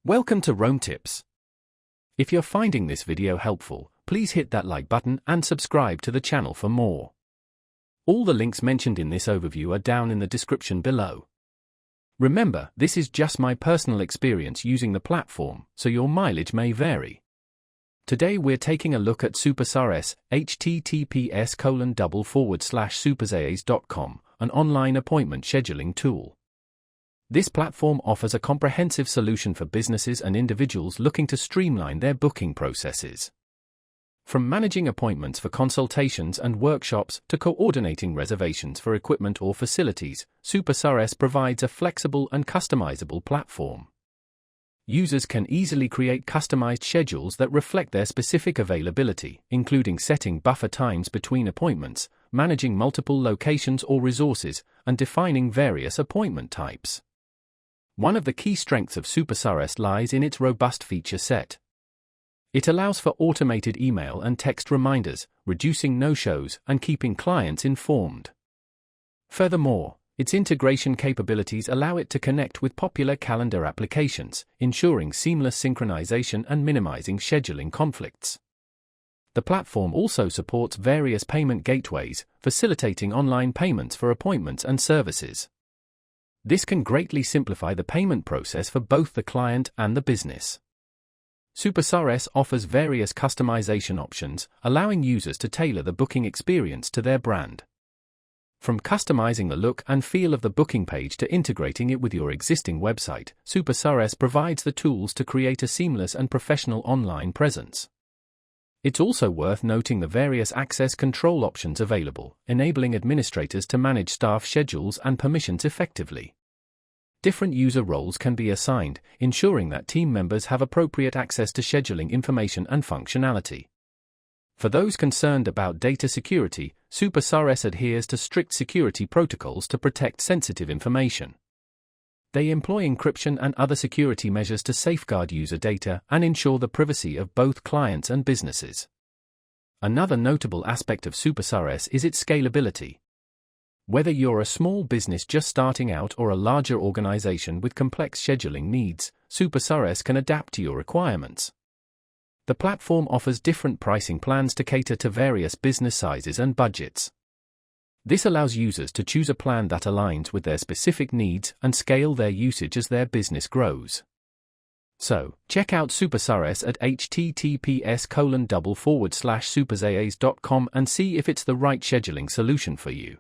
Welcome to Rome Tips. If you're finding this video helpful, please hit that like button and subscribe to the channel for more. All the links mentioned in this overview are down in the description below. Remember, this is just my personal experience using the platform, so your mileage may vary. Today we're taking a look at SuperSaaS, https://supersaas.com, an online appointment scheduling tool. This platform offers a comprehensive solution for businesses and individuals looking to streamline their booking processes. From managing appointments for consultations and workshops to coordinating reservations for equipment or facilities, SuperSaaS provides a flexible and customizable platform. Users can easily create customized schedules that reflect their specific availability, including setting buffer times between appointments, managing multiple locations or resources, and defining various appointment types. One of the key strengths of SuperSaaS lies in its robust feature set. It allows for automated email and text reminders, reducing no-shows and keeping clients informed. Furthermore, its integration capabilities allow it to connect with popular calendar applications, ensuring seamless synchronization and minimizing scheduling conflicts. The platform also supports various payment gateways, facilitating online payments for appointments and services. This can greatly simplify the payment process for both the client and the business. SuperSaaS offers various customization options, allowing users to tailor the booking experience to their brand. From customizing the look and feel of the booking page to integrating it with your existing website, SuperSaaS provides the tools to create a seamless and professional online presence. It's also worth noting the various access control options available, enabling administrators to manage staff schedules and permissions effectively. Different user roles can be assigned, ensuring that team members have appropriate access to scheduling information and functionality. For those concerned about data security, SuperSaaS adheres to strict security protocols to protect sensitive information. They employ encryption and other security measures to safeguard user data and ensure the privacy of both clients and businesses. Another notable aspect of SuperSaaS is its scalability. Whether you're a small business just starting out or a larger organization with complex scheduling needs, SuperSaaS can adapt to your requirements. The platform offers different pricing plans to cater to various business sizes and budgets. This allows users to choose a plan that aligns with their specific needs and scale their usage as their business grows. So, check out SuperSaaS at https://supersaas.com and see if it's the right scheduling solution for you.